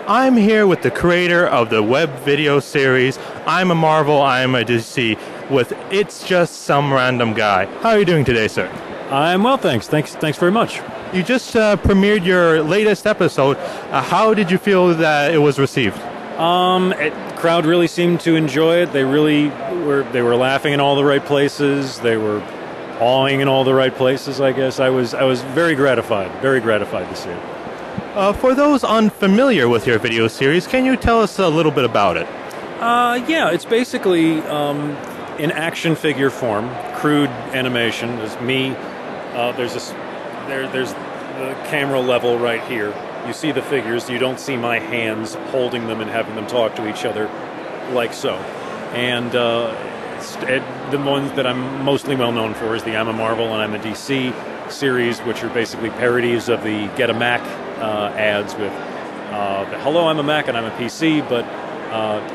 I'm here with the creator of the web video series, I'm a Marvel, I'm a DC, with It's Just Some Random Guy. How are you doing today, sir? I'm well, thanks. Thanks very much. You just premiered your latest episode. How did you feel that it was received? Crowd really seemed to enjoy it. They were laughing in all the right places. They were awing in all the right places, I guess. I was very gratified to see it. For those unfamiliar with your video series, can you tell us a little bit about it? Yeah, it's basically in action figure form, crude animation. There's me. There's the camera level right here. You see the figures. You don't see my hands holding them and having them talk to each other like so. And the ones that I'm mostly well known for is the I'm a Marvel and I'm a DC series, which are basically parodies of the Get a Mac ads with the hello, I'm a Mac and I'm a PC, but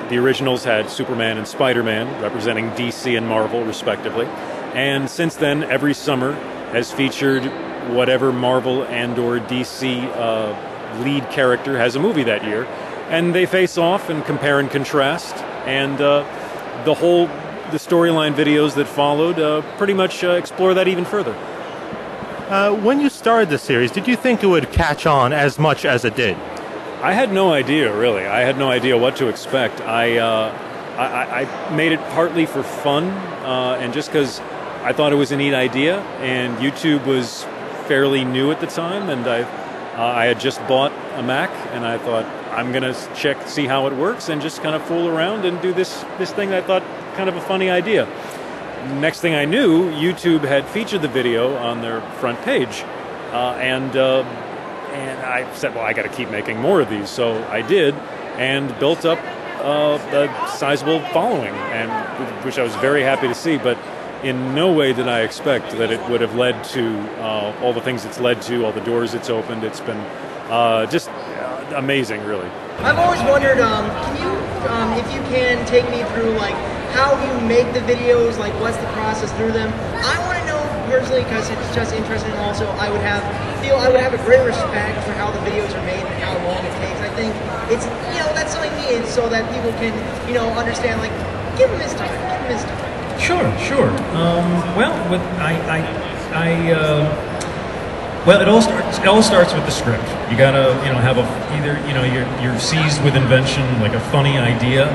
the originals had Superman and Spider-Man representing DC and Marvel respectively. And since then, every summer has featured whatever Marvel and or DC lead character has a movie that year, and they face off and compare and contrast, and the storyline videos that followed pretty much explore that even further. When you started the series, did you think it would catch on as much as it did? I had no idea, really. I had no idea what to expect. I made it partly for fun, and just because I thought it was a neat idea, and YouTube was fairly new at the time, and I had just bought a Mac, and I thought I'm gonna see how it works, and just kind of fool around and do this thing that I thought kind of a funny idea. Next thing I knew, YouTube had featured the video on their front page, and I said, well, I got to keep making more of these. So I did, and built up a sizable following, and which I was very happy to see. But in no way did I expect that it would have led to all the things it's led to, all the doors it's opened. It's been just amazing, really. I've always wondered, can you, if you can, take me through like how you make the videos, like what's the process through them? I want to know personally because it's just interesting. Also, I would have a great respect for how the videos are made and how long it takes. I think it's that's something needed so that people can understand. Like, give him his time. Sure. Well, it all starts with the script. You gotta have either you're seized with invention, like a funny idea,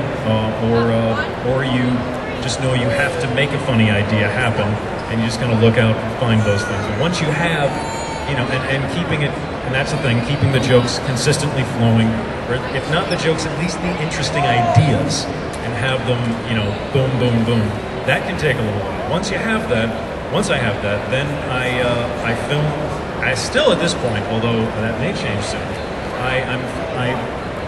or you just know you have to make a funny idea happen, and you just kind of look out and find those things. And once you have, and keeping it, and that's the thing, keeping the jokes consistently flowing, or if not the jokes, at least the interesting ideas, and have them, boom, boom, boom. That can take a little while. Once I have that, then I film. I still, at this point, although that may change soon, I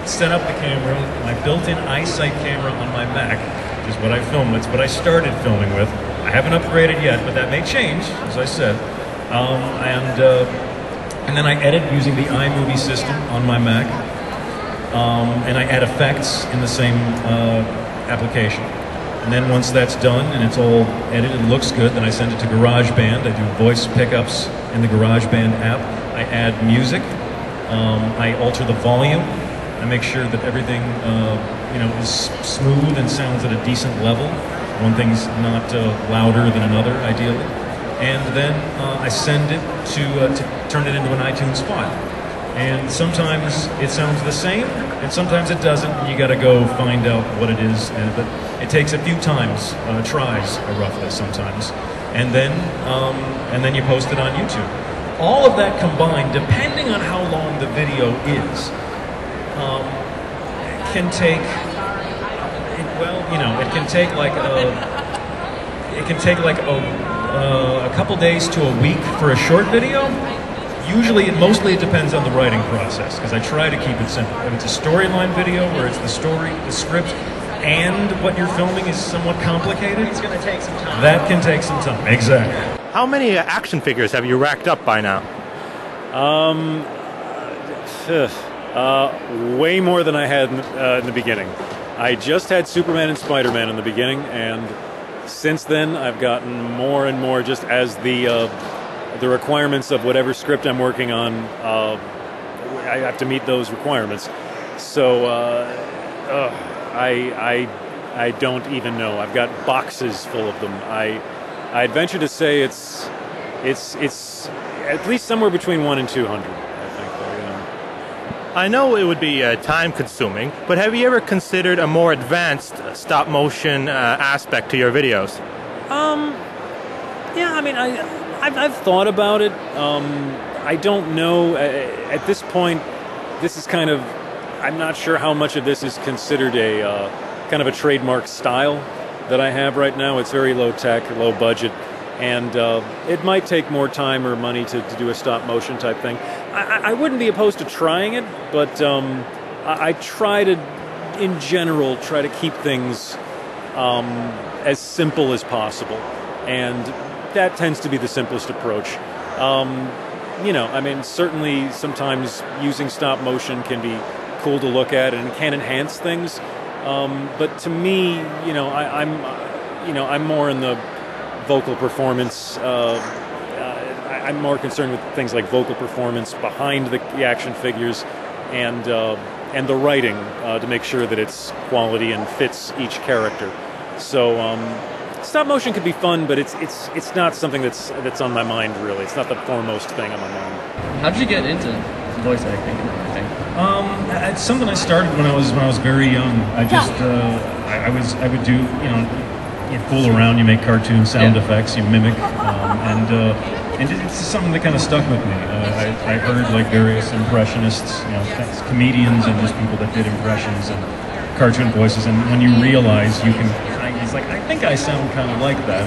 set up the camera, my built-in iSight camera on my Mac, which is what I film. It's what I started filming with. I haven't upgraded yet, but that may change, as I said. And then I edit using the iMovie system on my Mac, and I add effects in the same application. And then once that's done and it's all edited and looks good, then I send it to GarageBand. I do voice pickups in the GarageBand app. I add music. I alter the volume. I make sure that everything is smooth and sounds at a decent level. One thing's not louder than another, ideally. And then I send it to turn it into an iTunes file. And sometimes it sounds the same, and sometimes it doesn't. You got to go find out what it is. But it takes a few tries, roughly sometimes, and then you post it on YouTube. All of that combined, depending on how long the video is, can take. It can take like a couple days to a week for a short video. Usually, mostly it depends on the writing process, because I try to keep it simple. If it's a storyline video where it's the story, the script, and what you're filming is somewhat complicated, it's going to take some time. That can take some time, exactly. How many action figures have you racked up by now? Way more than I had in the beginning. I just had Superman and Spider-Man in the beginning, and since then I've gotten more and more just as the requirements of whatever script I'm working on, I have to meet those requirements. So I don't even know. I've got boxes full of them. I'd venture to say it's at least somewhere between 1 and 200. I think. I know it would be time-consuming, but have you ever considered a more advanced stop-motion aspect to your videos? Yeah, I mean, I've thought about it. I don't know. At this point, this is kind of... I'm not sure how much of this is considered a kind of a trademark style that I have right now. It's very low-tech, low-budget, and it might take more time or money to do a stop-motion type thing. I wouldn't be opposed to trying it, but I try to, in general, try to keep things as simple as possible, and that tends to be the simplest approach. You know, I mean, certainly sometimes using stop motion can be cool to look at and can enhance things, but to me, you know, I'm more in the vocal performance. I'm more concerned with things like vocal performance behind the action figures, and the writing to make sure that it's quality and fits each character. So stop motion could be fun, but it's not something that's on my mind really. It's not the foremost thing on my mind. How did you get into voice acting and everything? It's something I started when I was very young. I just I would do, you know, you fool around, you make cartoon sound effects, you mimic, and it's something that kind of stuck with me. I heard like various impressionists, you know, comedians and just people that did impressions and cartoon voices, and when you realize you can, it's like, I think I sound kind of like that,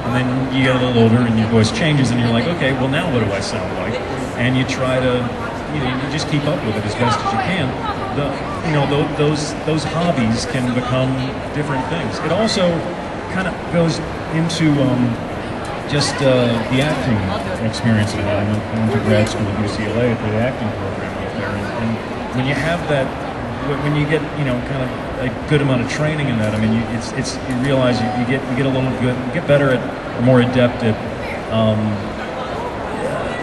and then you get a little older and your voice changes, and you're like, okay, well now what do I sound like? And you try to, you know, you just keep up with it as best as you can. You know, those hobbies can become different things. It also kind of goes into just the acting experience that I had. I went to grad school at UCLA for the acting program up there, and when you have that, when you get, you know, kind of a good amount of training in that, I mean, you realize you get a little good, you get better at, or more adept at,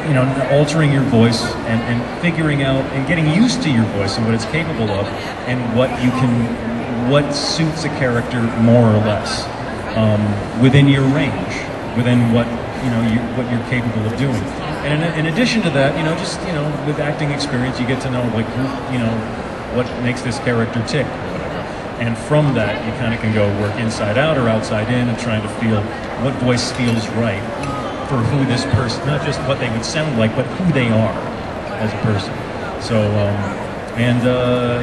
you know, altering your voice and figuring out and getting used to your voice and what it's capable of, and what suits a character more or less within your range, within what, you know, what you're capable of doing. And in addition to that, you know, just, you know, with acting experience, you get to know, like, who, you know, what makes this character tick or whatever. And from that, you kind of can go work inside out or outside in and trying to feel what voice feels right for who this person, not just what they would sound like, but who they are as a person. So,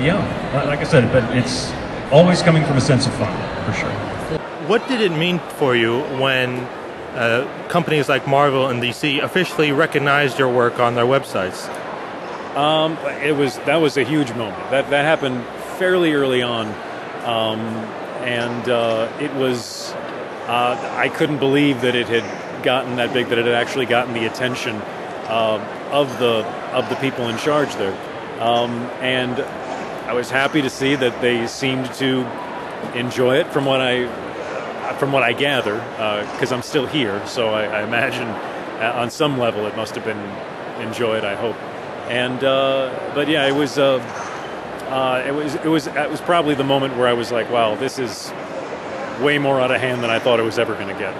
yeah, like I said, but it's always coming from a sense of fun, for sure. What did it mean for you when companies like Marvel and DC officially recognized your work on their websites? That was a huge moment. That happened fairly early on, and it was I couldn't believe that it had gotten that big, that it had actually gotten the attention of the people in charge there, and I was happy to see that they seemed to enjoy it from what I gather, because I'm still here, so I imagine on some level it must have been enjoyed, I hope. And but yeah, it was probably the moment where I was like, wow, this is way more out of hand than I thought it was ever going to get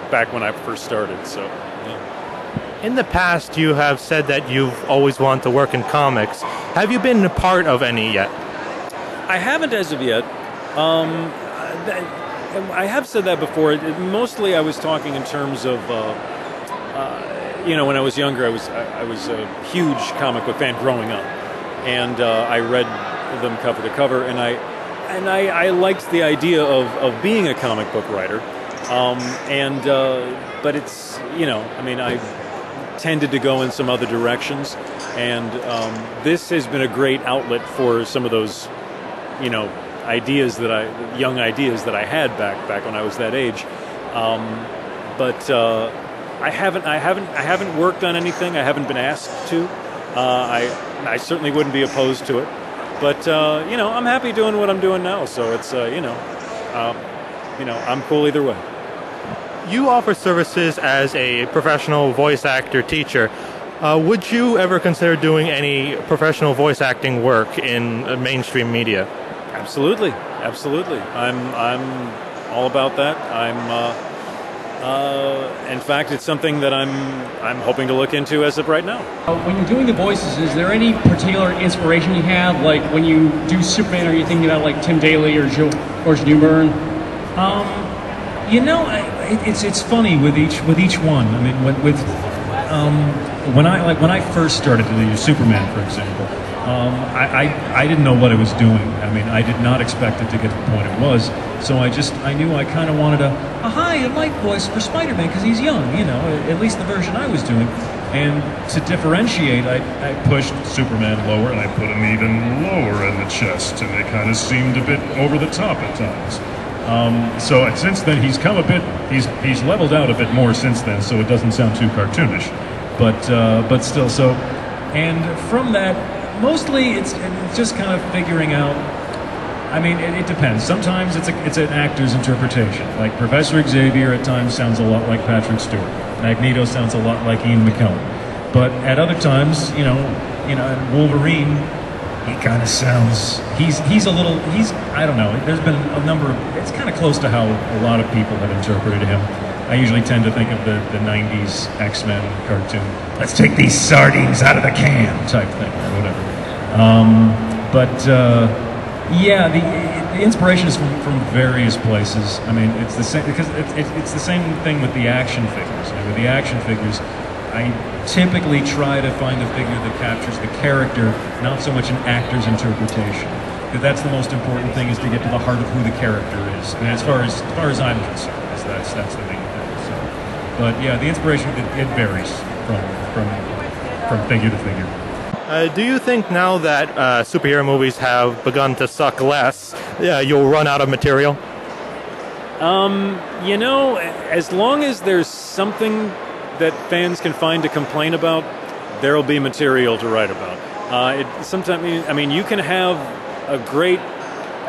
back when I first started. So yeah. In the past, you have said that you've always wanted to work in comics. Have you been a part of any yet? I haven't as of yet. I have said that before. Mostly, I was talking in terms of, you know, when I was younger, I was a huge comic book fan growing up, and I read them cover to cover, and I liked the idea of being a comic book writer, but it's, you know, I mean, I tended to go in some other directions, and this has been a great outlet for some of those, you know, young ideas that I had back when I was that age, but I haven't worked on anything. I haven't been asked to. I certainly wouldn't be opposed to it, but you know, I'm happy doing what I'm doing now. So it's you know, I'm cool either way. You offer services as a professional voice actor teacher. Would you ever consider doing any professional voice acting work in mainstream media? Absolutely, absolutely. I'm all about that. In fact, it's something that I'm hoping to look into as of right now. When you're doing the voices, is there any particular inspiration you have? Like when you do Superman, are you thinking about like Tim Daly or George Newbern? You know, it's funny with each one. I mean, when I first started to do Superman, for example, I didn't know what I was doing. I mean, I did not expect it to get to the point it was. So I knew I kind of wanted a high and light voice for Spider-Man because he's young, you know, at least the version I was doing. And to differentiate, I pushed Superman lower and I put him even lower in the chest, and it kind of seemed a bit over the top at times. So since then he's come a bit, he's leveled out a bit more since then, so it doesn't sound too cartoonish, but still. So, and from that, mostly it's just kind of figuring out. I mean, it depends. Sometimes it's an actor's interpretation. Like Professor Xavier at times sounds a lot like Patrick Stewart. Magneto sounds a lot like Ian McKellen. But at other times, you know, Wolverine, he kind of sounds. He's I don't know. There's been a number of. It's kind of close to how a lot of people have interpreted him. I usually tend to think of the '90s X-Men cartoon. Let's take these sardines out of the can type thing or whatever. Yeah, the inspiration is from various places. I mean, it's the same because it's the same thing with the action figures. I mean, with the action figures, I typically try to find a figure that captures the character, not so much an actor's interpretation. Because that's the most important thing, is to get to the heart of who the character is. And as far as I'm concerned, that's the main thing. So, but yeah, the inspiration it varies from figure to figure. Do you think now that superhero movies have begun to suck less, you'll run out of material? You know, as long as there's something that fans can find to complain about, there'll be material to write about. Sometimes, I mean, you can have a great,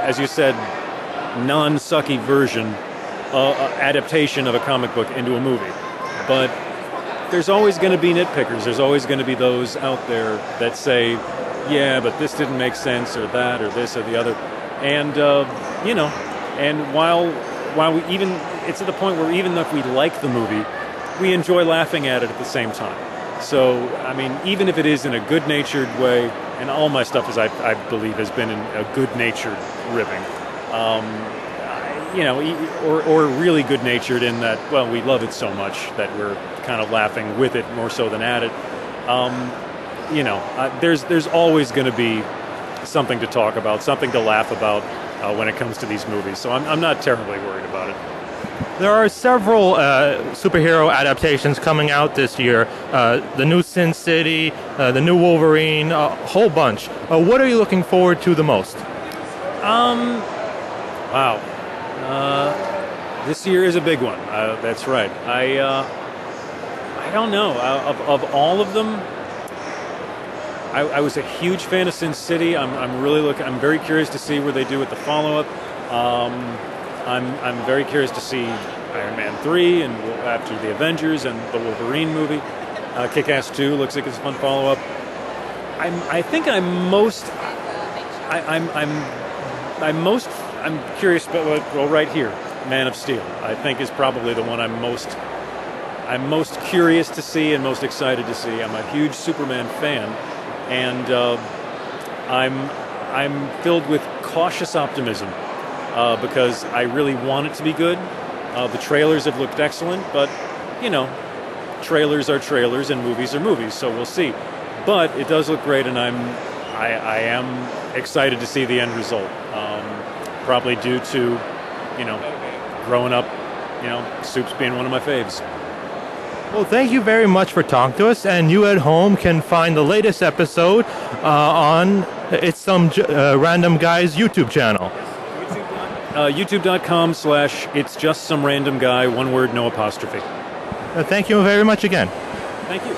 as you said, non-sucky version, adaptation of a comic book into a movie, but there's always going to be nitpickers. There's always going to be those out there that say, yeah, but this didn't make sense, or that, or this, or the other. And, you know, and while we even, it's at the point where even if we like the movie, we enjoy laughing at it at the same time. So, I mean, even if it is in a good-natured way, and all my stuff, is, I believe, has been in a good-natured ribbing. You know, or really good-natured in that, well, we love it so much that we're kind of laughing with it more so than at it. You know, there's always going to be something to talk about, something to laugh about when it comes to these movies. So I'm not terribly worried about it. There are several superhero adaptations coming out this year. The new Sin City, the new Wolverine, a whole bunch. What are you looking forward to the most? Wow. This year is a big one. That's right. I don't know. Of all of them, I was a huge fan of Sin City. I'm very curious to see where they do with the follow-up. I'm very curious to see Iron Man 3 and after the Avengers and the Wolverine movie. Kick-Ass 2 looks like it's a fun follow-up. I'm curious about right here, Man of Steel. I think is probably the one I'm most curious to see and most excited to see. I'm a huge Superman fan, and I'm filled with cautious optimism because I really want it to be good. The trailers have looked excellent, but you know, trailers are trailers and movies are movies, so we'll see. But it does look great, and I am excited to see the end result. Probably due to, you know, growing up, you know, Soups being one of my faves. Well, thank you very much for talking to us, and you at home can find the latest episode on It's Some Random Guy's YouTube channel. YouTube.com/ItsJustSomeRandomGuy, one word, no apostrophe. Thank you very much again. Thank you.